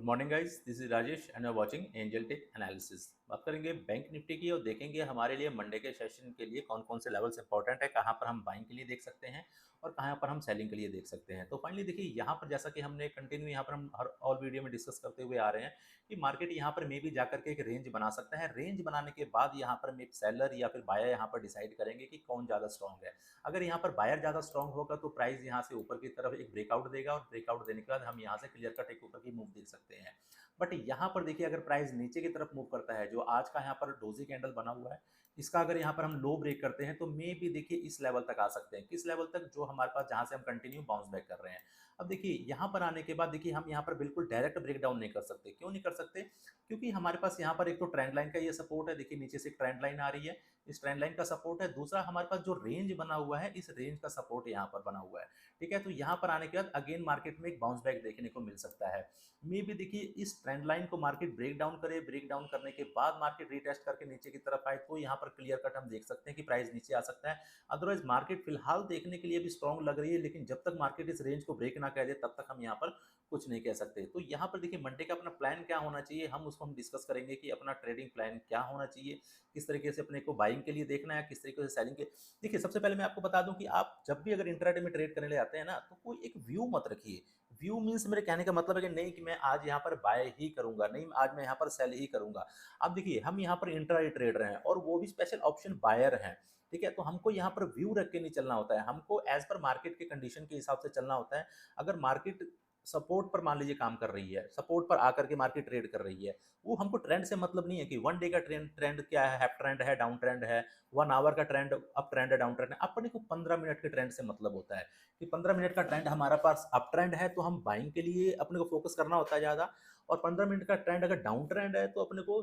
Good morning guys, this is Rajesh and are watching Angel tech analysis. बात करेंगे bank Nifty की और देखेंगे हमारे लिए मंडे के सेशन के लिए कौन कौन से लेवल्स इंपॉर्टेंट है, कहाँ पर हम बाइंग के लिए देख सकते हैं और कहाँ पर हम सेलिंग के लिए देख सकते हैं। तो फाइनली देखिए यहाँ पर जैसा कि हमने कंटिन्यू यहाँ पर हम हर और वीडियो में डिस्कस करते हुए आ रहे हैं कि मार्केट यहाँ पर मे भी जाकर के एक रेंज बना सकता है। रेंज बनाने के बाद यहाँ पर मे सेलर या फिर बायर यहाँ पर डिसाइड करेंगे कि कौन ज़्यादा स्ट्रॉन्ग है। अगर यहाँ पर बायर ज़्यादा स्ट्रॉन्ग होगा तो प्राइस यहाँ से ऊपर की तरफ एक ब्रेकआउट देगा और ब्रेकआउट देने के बाद हम यहाँ से क्लियर कट एक ऊपर की मूव देख सकते हैं। बट यहाँ पर देखिए अगर प्राइस नीचे की तरफ मूव करता है, जो आज का यहाँ पर डोजी कैंडल बना हुआ है, इसका अगर यहाँ पर हम लो ब्रेक करते हैं तो मे भी देखिए इस लेवल तक आ सकते हैं। किस लेवल तक? जो हमारे पास जहाँ से हम कंटिन्यू बाउंस बैक कर रहे हैं। अब देखिए यहाँ पर आने के बाद देखिए हम यहाँ पर बिल्कुल डायरेक्ट ब्रेक डाउन नहीं कर सकते। क्यों नहीं कर सकते? क्योंकि हमारे पास यहाँ पर एक तो ट्रेंड लाइन का ये सपोर्ट है, देखिए नीचे से एक ट्रेंड लाइन आ रही है, इस ट्रेंड लाइन का सपोर्ट है। दूसरा हमारे पास जो रेंज बना हुआ है, इस रेंज का सपोर्ट यहाँ पर बना हुआ है। ठीक है, तो यहाँ पर आने के बाद अगेन मार्केट में एक बाउंस बैक देखने को मिल सकता है। मे भी देखिए इस ट्रेंड लाइन को मार्केट ब्रेक डाउन करे, ब्रेक डाउन करने के बाद मार्केट रीटेस्ट करके नीचे की तरफ आए तो यहाँ पर क्लियर कट हम देख सकते हैं कि प्राइस नीचे आ सकता है। अदरवाइज मार्केट फिलहाल देखने के लिए भी स्ट्रॉन्ग लग रही है, लेकिन जब तक मार्केट इस रेंज को ब्रेक ना कर दे तब तक हम यहाँ पर कुछ नहीं कह सकते। तो यहाँ पर देखिए मंडे का अपना प्लान क्या होना चाहिए, हम उसको हम डिस्कस करेंगे कि अपना ट्रेडिंग प्लान क्या होना चाहिए, किस तरीके से अपने को बाइंग के लिए देखना है, किस तरीके से सेलिंग के। देखिए सबसे पहले मैं आपको बता दूं कि आप जब भी अगर इंट्राडे में ट्रेड करने ले जाते हैं ना, तो कोई एक व्यू मत रखिए। व्यू मीन्स मेरे कहने का मतलब है कि नहीं कि मैं आज यहाँ पर बाय ही करूंगा, नहीं आज मैं यहाँ पर सेल ही करूंगा। अब देखिए हम यहाँ पर इंट्राडे ट्रेडर हैं और वो भी स्पेशल ऑप्शन बायर हैं। ठीक है, तो हमको यहाँ पर व्यू रख के नहीं चलना होता है, हमको एज पर मार्केट के कंडीशन के हिसाब से चलना होता है। अगर मार्केट सपोर्ट पर मान लीजिए काम कर रही है, सपोर्ट पर आकर के मार्केट ट्रेड कर रही है, वो हमको ट्रेंड से मतलब नहीं है कि वन डे का ट्रेंड ट्रेंड क्या है, हैप ट्रेंड है, डाउन ट्रेंड है, 1 आवर का ट्रेंड अप ट्रेंड है, डाउन ट्रेंड है। अपने को 15 मिनट के ट्रेंड से मतलब होता है कि 15 मिनट का ट्रेंड हमारा पास अप ट्रेंड है तो हम बाइंग के लिए अपने को फोकस करना होता है ज़्यादा। और 15 मिनट का ट्रेंड अगर डाउन ट्रेंड है तो अपने को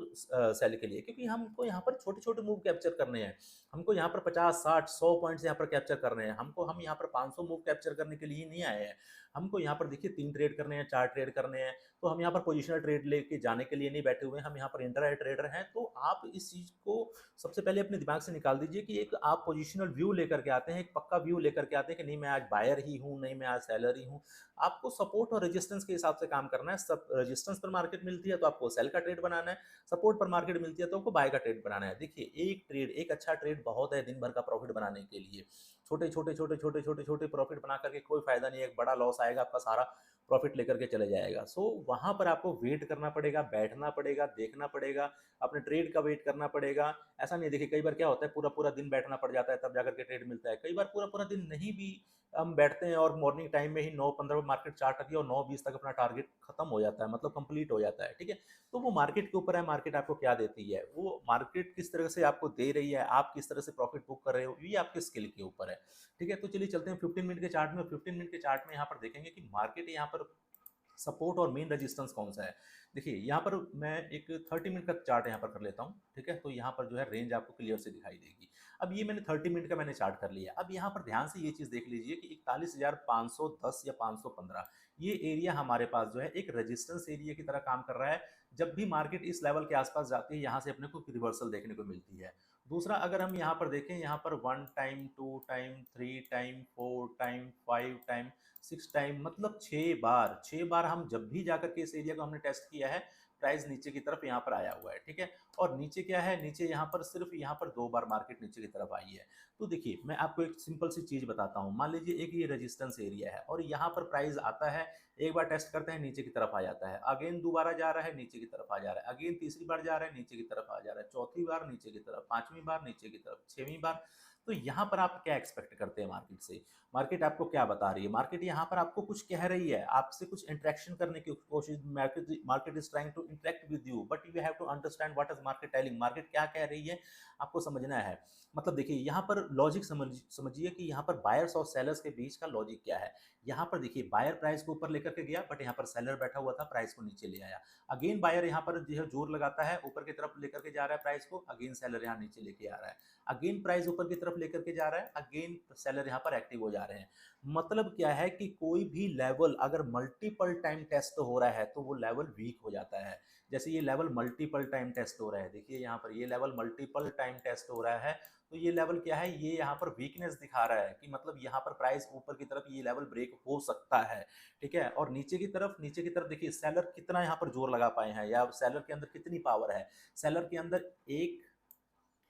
सेल के लिए, क्योंकि हमको यहाँ पर छोटे छोटे मूव कैप्चर करने हैं। हमको यहाँ पर 50 60 100 पॉइंट्स यहाँ पर कैप्चर करने हैं। हम यहाँ पर 500 मूव कैप्चर करने के लिए नहीं आए हैं। हमको यहाँ पर देखिए 3 ट्रेड करने हैं, 4 ट्रेड करने हैं। तो हम यहाँ पर पोजिशनल ट्रेड लेके जाने के लिए नहीं बैठे हुए हैं, हम यहाँ पर इंट्राडे ट्रेडर हैं। तो आप इस चीज़ को सबसे पहले अपने दिमाग से निकाल दीजिए कि एक आप पोजिशनल व्यू लेकर के आते हैं, एक पक्का व्यू लेकर के आते हैं कि नहीं मैं आज बायर ही हूँ, नहीं मैं आज सेलर ही हूँ। आपको सपोर्ट और रेजिस्टेंस के हिसाब से काम करना है। सब रेजिस्टेंस पर मार्केट मिलती है तो आपको सेल का ट्रेड बनाना है, सपोर्ट पर मार्केट मिलती है तो आपको बाय का ट्रेड बनाना है। देखिए एक ट्रेड, एक अच्छा ट्रेड बहुत है दिन भर का प्रॉफिट बनाने के लिए। छोटे छोटे छोटे छोटे छोटे छोटे प्रॉफिट बना करके कोई फायदा नहीं है, एक बड़ा लॉस आएगा, आपका सारा प्रॉफिट लेकर के चले जाएगा। सो वहां पर आपको वेट करना पड़ेगा, बैठना पड़ेगा, देखना पड़ेगा, अपने ट्रेड का वेट करना पड़ेगा। ऐसा नहीं, देखिए कई बार क्या होता है पूरा पूरा दिन बैठना पड़ जाता है तब जाकर के ट्रेड मिलता है। कई बार पूरा पूरा दिन नहीं भी हम बैठते हैं और मॉर्निंग टाइम में ही 9:15 मार्केट चार्ट आती है और 9:20 तक अपना टारगेट खत्म हो जाता है, मतलब कंप्लीट हो जाता है। ठीक है, तो वो मार्केट के ऊपर है, मार्केट आपको क्या देती है, वो मार्केट किस तरह से आपको दे रही है, आप किस तरह से प्रॉफिट बुक कर रहे हो, ये आपके स्किल के ऊपर है। ठीक है, तो चलिए चलते हैं 15 मिनट के चार्ट में। 15 मिनट के चार्ट में यहाँ पर देखेंगे कि मार्केट यहाँ पर सपोर्ट और मेन रेजिस्टेंस कौन सा है। देखिए यहाँ पर मैं एक 30 मिनट का चार्ट यहाँ पर कर लेता हूँ। ठीक है, तो यहाँ पर जो है रेंज आपको क्लियर से दिखाई देगी। अब ये मैंने 30 मिनट का मैंने चार्ट कर लिया। अब यहाँ पर ध्यान से ये चीज़ देख लीजिए कि 41,510 या 515 ये एरिया हमारे पास जो है एक रेजिस्टेंस एरिया की तरह काम कर रहा है। जब भी मार्केट इस लेवल के आसपास जाती है यहाँ से अपने को रिवर्सल देखने को मिलती है। दूसरा अगर हम यहाँ पर देखें, यहाँ पर 1 time 2 time 3 time 4 time 5 time 6 time, मतलब 6 बार, 6 बार हम जब भी जाकर के इस एरिया को हमने टेस्ट किया है, प्राइस नीचे की तरफ यहाँ पर आया हुआ है। ठीक है, और नीचे क्या है, नीचे यहाँ पर सिर्फ यहाँ पर 2 बार मार्केट नीचे की तरफ आई है। तो देखिए मैं आपको एक सिंपल सी चीज बताता हूँ। मान लीजिए एक ये रेजिस्टेंस एरिया है और यहाँ पर प्राइस आता है, एक बार टेस्ट करते हैं नीचे की तरफ आ जाता है, अगेन दोबारा जा रहा है नीचे की तरफ आ जा रहा है, अगेन तीसरी बार जा रहा है नीचे की तरफ आ जा रहा है, चौथी बार नीचे की तरफ, पांचवी बार नीचे की तरफ, छठवीं बार। तो यहाँ पर आप क्या एक्सपेक्ट करते हैं मार्केट से? मार्केट आपको क्या बता रही है? मार्केट यहाँ पर आपको कुछ कह रही है, आपसे कुछ इंटरेक्शन करने की कोशिश। Market is trying to interact with you, but you have to understand what is market telling. Market क्या कह रही है आपको समझना है। मतलब देखिए यहाँ पर लॉजिक समझिए कि यहाँ पर बायर्स और सेलर्स के बीच का लॉजिक क्या है। यहाँ पर देखिए बायर प्राइस को ऊपर लेकर के गया, बट यहाँ पर सेलर बैठा हुआ था, प्राइस को नीचे ले आया। अगेन बायर यहाँ पर जो है जोर लगाता है, ऊपर की तरफ लेकर के जा रहा है प्राइस को, अगेन सेलर यहाँ नीचे लेके आ रहा है। अगेन प्राइस ऊपर की तरफ लेकर के जा रहा है, अगेन सेलर यहाँ पर एक्टिव हो जा रहे हैं। मतलब क्या है कि कोई भी लेवल अगर मल्टीपल टाइम टेस्ट हो रहा है तो वो लेवल वीक हो जाता है। जैसे ये लेवल मल्टीपल टाइम टेस्ट हो रहा है, देखिए यहाँ पर ये लेवल मल्टीपल टाइम टेस्ट हो रहा है, तो ये लेवल क्या है, ये यहाँ पर वीकनेस दिखा रहा है कि मतलब यहाँ पर प्राइस ऊपर की तरफ ये लेवल ब्रेक हो सकता है, ठीक है। और नीचे की तरफ देखिए सेलर कितना यहाँ पर जोर लगा पाए हैं या सेलर के अंदर कितनी पावर है। सेलर के अंदर एक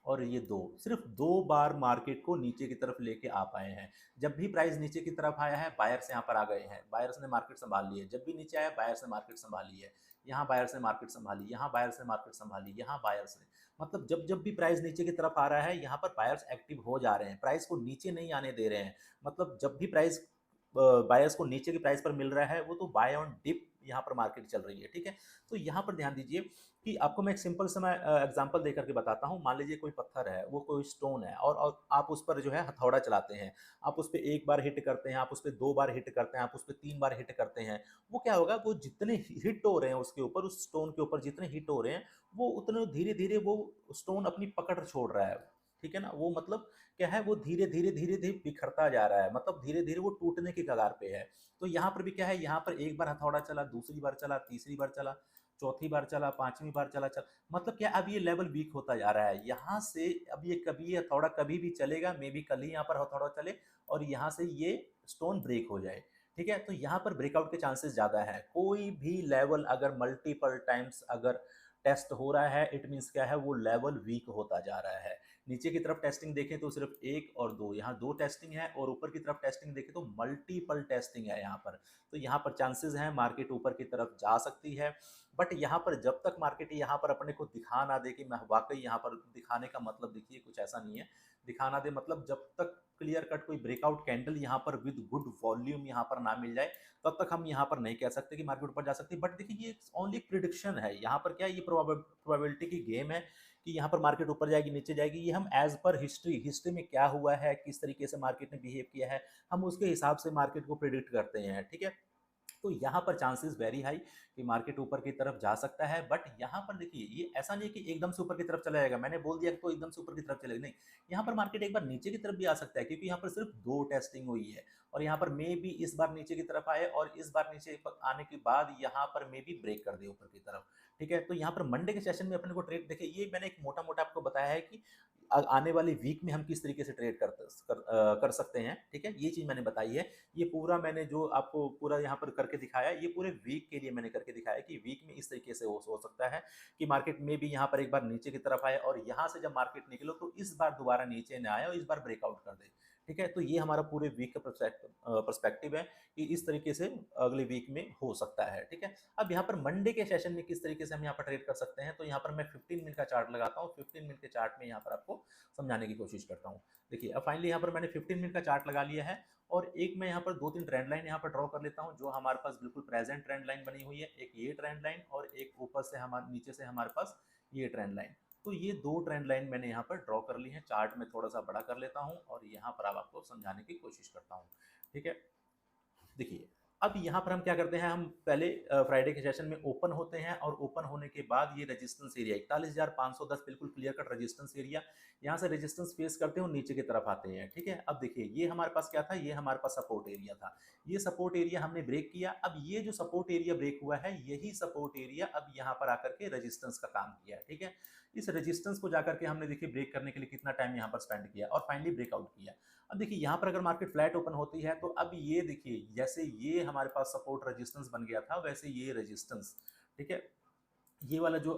और ये दो, सिर्फ दो बार मार्केट को नीचे की तरफ लेके आ पाए हैं। जब भी प्राइस नीचे की तरफ आया है बायर्स यहाँ पर आ गए हैं, बायर्स ने मार्केट संभाल ली है। जब भी नीचे आया बायर्स ने मार्केट संभाली है, यहाँ बायर्स ने मार्केट संभाली, यहाँ बायर्स ने मार्केट संभाली, यहाँ बायर्स ने, मतलब जब जब भी प्राइस नीचे की तरफ आ रहा है यहाँ पर बायर्स एक्टिव हो जा रहे हैं, प्राइस को नीचे नहीं आने दे रहे हैं। मतलब जब भी प्राइस बायर्स को नीचे की प्राइस पर मिल रहा है वो तो बाय ऑन डिप यहाँ पर मार्केट चल रही है, ठीक है। तो यहाँ पर ध्यान दीजिए कि आपको मैं एक सिंपल सा मैं एग्जांपल देकर के बताता हूँ। मान लीजिए कोई पत्थर है, वो कोई स्टोन है और आप उस पर जो है हथौड़ा चलाते हैं। आप उस पे एक बार हिट करते हैं, आप उस पे दो बार हिट करते हैं, आप उस पे तीन बार हिट करते हैं। वो क्या होगा, वो जितने हिट हो रहे हैं उसके ऊपर, उस स्टोन के ऊपर जितने हिट हो रहे हैं वो उतने धीरे धीरे वो स्टोन अपनी पकड़ छोड़ रहा है, ठीक है ना। वो मतलब क्या है, वो धीरे धीरे धीरे धीरे बिखरता जा रहा है, मतलब धीरे धीरे वो टूटने की कगार पे है। तो यहाँ पर भी क्या है, यहाँ पर एक बार हथौड़ा चला, दूसरी बार चला, तीसरी बार चला, चौथी बार चला, पांचवी बार चला, मतलब क्या, अब ये लेवल वीक होता जा रहा है। यहाँ से अब ये कभी ये हथौड़ा कभी भी चलेगा, मे बी कल ही यहाँ पर हथौड़ा चले और यहाँ से ये स्टोन ब्रेक हो जाए, ठीक है। तो यहाँ पर ब्रेकआउट के चांसेस ज्यादा है। कोई भी लेवल अगर मल्टीपल टाइम्स अगर टेस्ट हो रहा है, इट मीन्स क्या है, वो लेवल वीक होता जा रहा है। नीचे की तरफ टेस्टिंग देखें तो सिर्फ एक और दो, यहाँ दो टेस्टिंग है, और ऊपर की तरफ टेस्टिंग देखें तो मल्टीपल टेस्टिंग है यहाँ पर। तो यहाँ पर चांसेस हैं मार्केट ऊपर की तरफ जा सकती है। बट यहाँ पर जब तक मार्केट यहाँ पर अपने को दिखा ना दे कि मैं वाकई यहाँ पर, दिखाने का मतलब देखिए कुछ ऐसा नहीं है, दिखाना दे मतलब जब तक क्लियर कट कोई ब्रेकआउट कैंडल यहाँ पर विद गुड वॉल्यूम यहाँ पर ना मिल जाए तब तक हम यहाँ पर नहीं कह सकते कि मार्केट ऊपर जा सकती। बट देखिए ये ओनली प्रिडिक्शन है, यहाँ पर क्या है, ये प्रोबेबिलिटी की गेम है कि यहाँ पर मार्केट ऊपर जाएगी नीचे जाएगी। ये हम एज पर हिस्ट्री में क्या हुआ है, किस तरीके से मार्केट ने बिहेव किया है, हम उसके हिसाब से मार्केट को प्रिडिक्ट करते हैं, ठीक है। तो यहाँ पर चांसेस वेरी हाई कि मार्केट ऊपर की तरफ जा सकता है। बट यहाँ पर देखिए ये ऐसा नहीं कि एकदम से ऊपर की तरफ चला जाएगा, मैंने बोल दिया कि तो एकदम से ऊपर की तरफ चलेगा, नहीं। यहाँ पर मार्केट एक बार नीचे की तरफ भी आ सकता है क्योंकि यहाँ पर सिर्फ दो टेस्टिंग हुई है, और यहाँ पर मे भी इस बार नीचे की तरफ आए और इस बार नीचे आने के बाद यहाँ पर मे भी ब्रेक कर दे ऊपर की तरफ, ठीक है। तो यहाँ पर मंडे के सेशन में अपने को ट्रेड देखिए, ये मैंने एक मोटा मोटा आपको बताया है कि आने वाले वीक में हम किस तरीके से ट्रेड कर सकते हैं, ठीक है। ये चीज मैंने बताई है। ये पूरा मैंने जो आपको पूरा यहाँ पर करके दिखाया, ये पूरे वीक के लिए मैंने करके दिखाया कि वीक में इस तरीके से हो सकता है कि मार्केट में भी यहाँ पर एक बार नीचे की तरफ आए और यहाँ से जब मार्केट निकलो तो इस बार दोबारा नीचे न आए और इस बार ब्रेकआउट कर दे, ठीक है। तो ये हमारा पूरे वीक का पर्सपेक्टिव है कि इस तरीके से अगले वीक में हो सकता है, ठीक है। अब यहाँ पर मंडे के सेशन में किस तरीके से हम यहाँ पर ट्रेड कर सकते हैं, तो यहाँ पर मैं 15 मिनट का चार्ट लगाता हूँ। 15 मिनट के चार्ट में यहाँ पर आपको समझाने की कोशिश करता हूँ। देखिए अब फाइनली यहाँ पर मैंने 15 मिनट का चार्ट लगा लिया है और एक मैं यहाँ पर दो तीन ट्रेंड लाइन यहाँ पर ड्रॉ कर लेता हूँ जो हमारे पास बिल्कुल प्रेजेंट ट्रेंड लाइन बनी हुई है। एक ये ट्रेंड लाइन और एक ऊपर से हमारे नीचे से हमारे पास ये ट्रेंड लाइन। तो ये दो ट्रेंड लाइन मैंने यहाँ पर ड्रॉ कर ली है। चार्ट में थोड़ा सा बड़ा कर लेता हूँ और यहाँ पर अब आपको समझाने की कोशिश करता हूँ, ठीक है। देखिए अब यहाँ पर हम क्या करते हैं, हम पहले फ्राइडे के सेशन में ओपन होते हैं और ओपन होने के बाद ये रेजिस्टेंस एरिया 41,510 बिल्कुल क्लियर कट रेजिस्टेंस एरिया, यहाँ से रेजिस्टेंस फेस करते हैं और नीचे की तरफ आते हैं, ठीक है। अब देखिए ये हमारे पास क्या था, ये हमारे पास सपोर्ट एरिया था। ये सपोर्ट एरिया हमने ब्रेक किया। अब ये जो सपोर्ट एरिया ब्रेक हुआ है यही सपोर्ट एरिया अब यहाँ पर आकर के रेजिस्टेंस का काम किया, ठीक है। इस रेजिस्टेंस को जाकर के हमने देखिए ब्रेक करने के लिए कितना टाइम यहाँ पर स्पेंड किया और फाइनली ब्रेकआउट किया। अब देखिए यहाँ पर अगर मार्केट फ्लैट ओपन होती है तो अब ये देखिए जैसे ये हमारे पास सपोर्ट रेजिस्टेंस बन गया था वैसे ये रेजिस्टेंस, ठीक है, ये वाला जो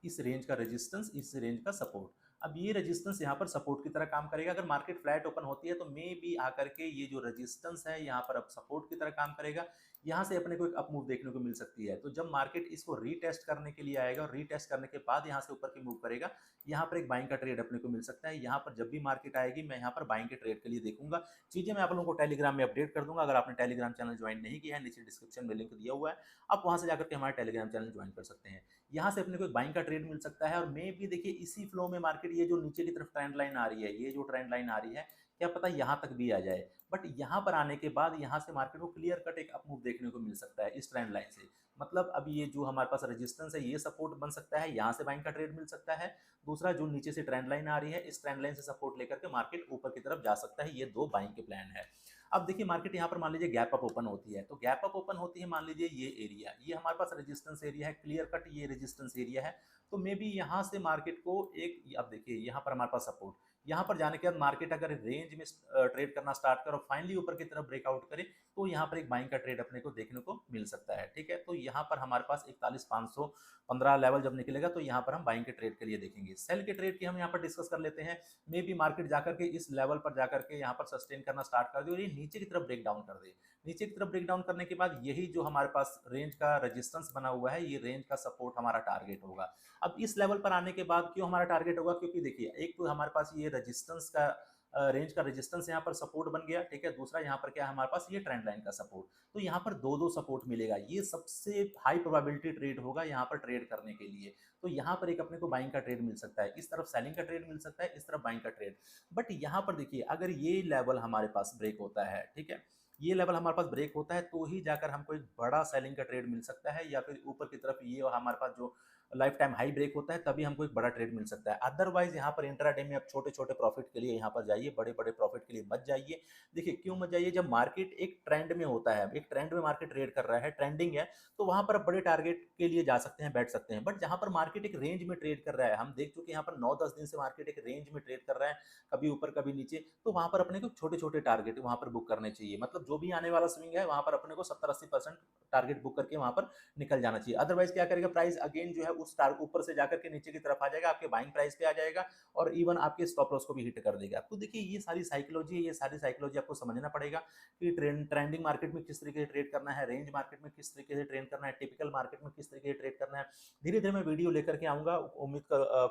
इस रेंज का रेजिस्टेंस, इस रेंज का सपोर्ट, अब ये रेजिस्टेंस यहाँ पर सपोर्ट की तरह काम करेगा। अगर मार्केट फ्लैट ओपन होती है तो मे भी आकर के ये जो रेजिस्टेंस है यहाँ पर अब सपोर्ट की तरह काम करेगा। यहाँ से अपने को एक अप मूव देखने को मिल सकती है। तो जब मार्केट इसको रीटेस्ट करने के लिए आएगा और रीटेस्ट करने के बाद यहाँ से ऊपर की मूव करेगा, यहाँ पर एक बाइंग का ट्रेड अपने को मिल सकता है। यहाँ पर जब भी मार्केट आएगी मैं यहाँ पर बाइंग के ट्रेड के लिए देखूंगा। चीजें मैं आप लोगों को टेलीग्राम में अपडेट कर दूंगा। अगर आपने टेलीग्राम चैनल ज्वाइन नहीं किया है, नीचे डिस्क्रिप्शन में लिंक दिया हुआ है, आप वहां से जाकर के हमारे टेलीग्राम चैनल ज्वाइन कर सकते हैं। यहाँ से अपने को एक बाइंग का ट्रेड मिल सकता है और मे भी देखिए इसी फ्लो में मार्केट, ये जो नीचे की तरफ ट्रेंड लाइन आ रही है, ये जो ट्रेंड लाइन आ रही है, क्या पता यहाँ तक भी आ जाए। बट यहाँ पर आने के बाद यहाँ से मार्केट को क्लियर कट एक अप मूव देखने को मिल सकता है इस ट्रेंड लाइन से। मतलब अब ये जो हमारे पास रेजिस्टेंस है ये सपोर्ट बन सकता है, यहाँ से बाइंग का ट्रेड मिल सकता है। दूसरा जो नीचे से ट्रेंड लाइन आ रही है, इस ट्रेंड लाइन से सपोर्ट लेकर के मार्केट ऊपर की तरफ जा सकता है। ये दो बाइंग के प्लान है। अब देखिए मार्केट यहाँ पर मान लीजिए गैप अप ओपन होती है, तो गैप अप ओपन होती है, मान लीजिए ये एरिया, ये हमारे पास रेजिस्टेंस एरिया है, क्लियर कट ये रेजिस्टेंस एरिया है। तो मे बी यहाँ से मार्केट को एक, अब देखिए यहाँ पर हमारे पास सपोर्ट, यहाँ पर जाने के बाद मार्केट अगर रेंज में ट्रेड करना स्टार्ट करे और फाइनली ऊपर की तरफ ब्रेकआउट करे, तो यहाँ पर एक बाइंग का ट्रेड अपने को देखने को मिल सकता है। ठीक है, तो यहाँ पर हमारे पास 41,515 लेवल जब निकलेगा तो यहाँ पर हम बाइंग के ट्रेड के लिए देखेंगे। सेल के ट्रेड की हम यहाँ पर डिस्कस कर लेते हैं। मे बी मार्केट जाकर के इस लेवल पर जाकर के यहाँ पर सस्टेन करना स्टार्ट कर दे और ये नीचे की तरफ ब्रेक डाउन कर दे। नीचे की तरफ ब्रेक डाउन करने के बाद यही जो हमारे पास रेंज का रेजिस्टेंस बना हुआ है, ये रेंज का सपोर्ट हमारा टारगेट होगा। अब इस लेवल पर आने के बाद क्यों हमारा टारगेट होगा, क्योंकि देखिए एक तो हमारे पास ये रेजिस्टेंस का रेंज का रेजिस्टेंस यहाँ पर सपोर्ट बन गया। ठीक है, दूसरा यहाँ पर क्या है हमारे पास ये ट्रेंड लाइन का सपोर्ट, तो यहाँ पर दो दो सपोर्ट मिलेगा। ये सबसे हाई प्रोबेबिलिटी ट्रेड होगा यहाँ पर ट्रेड करने के लिए। तो यहाँ पर एक अपने को बाइंग का ट्रेड मिल सकता है, इस तरफ सेलिंग का ट्रेड मिल सकता है, इस तरफ बाइंग का ट्रेड। बट यहाँ पर देखिए अगर ये लेवल हमारे पास ब्रेक होता है, ठीक है, ये लेवल हमारे पास ब्रेक होता है तो ही जाकर हमको एक बड़ा सेलिंग का ट्रेड मिल सकता है, या फिर ऊपर की तरफ ये हमारे पास जो लाइफ टाइम हाई ब्रेक होता है तभी हमको एक बड़ा ट्रेड मिल सकता है। अदरवाइज यहाँ पर इंट्राडे में आप छोटे छोटे प्रॉफिट के लिए यहाँ पर जाइए, बड़े बड़े प्रॉफिट के लिए मत जाइए। देखिए क्यों मत जाइए, जब मार्केट एक ट्रेंड में होता है, एक ट्रेंड में मार्केट ट्रेड कर रहा है, ट्रेंडिंग है, तो वहां पर आप बड़े टारगेट के लिए जा सकते हैं, बैठ सकते हैं। बट जहां पर मार्केट एक रेंज में ट्रेड कर रहा है, हम देख चुके हैं यहाँ पर 9-10 दिन से मार्केट एक रेंज में ट्रेड कर रहा है, कभी ऊपर कभी नीचे, तो वहां पर अपने को छोटे छोटे टारगेट वहां पर बुक करने चाहिए। मतलब जो भी आने वाला स्विंग है वहां पर अपने को 70-80% टारगेट बुक करके वहां पर निकल जाना चाहिए। अदरवाइज क्या करेगा, प्राइस अगेन जो है उस ऊपर से जाकर के नीचे की तरफ आ जाएगा, आपके बाइंग प्राइस पे आ जाएगा और इवन आपके स्टॉप लॉस को भी हिट कर देगा। तो देखिए ये सारी साइकोलॉजी है, ये सारी साइकोलॉजी आपको समझना पड़ेगा कि ट्रेंडिंग मार्केट में किस तरीके से ट्रेड करना है, रेंज मार्केट में किस तरीके से ट्रेड करना है, टिपिकल मार्केट में किस तरीके से ट्रेड करना है। धीरे धीरे मैं वीडियो लेकर के आऊंगा,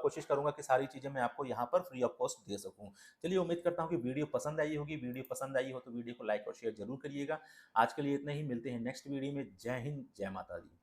कोशिश करूंगा कि सारी चीजें मैं आपको यहाँ पर फ्री ऑफ कॉस्ट दे सकूँ। चलिए उम्मीद करता हूँ कि वीडियो पसंद आई होगी। वीडियो पसंद आई हो तो वीडियो को लाइक और शेयर जरूर करिएगा। आज के लिए इतना ही, मिलते हैं नेक्स्ट वीडियो में। जय हिंद, जय माता दी।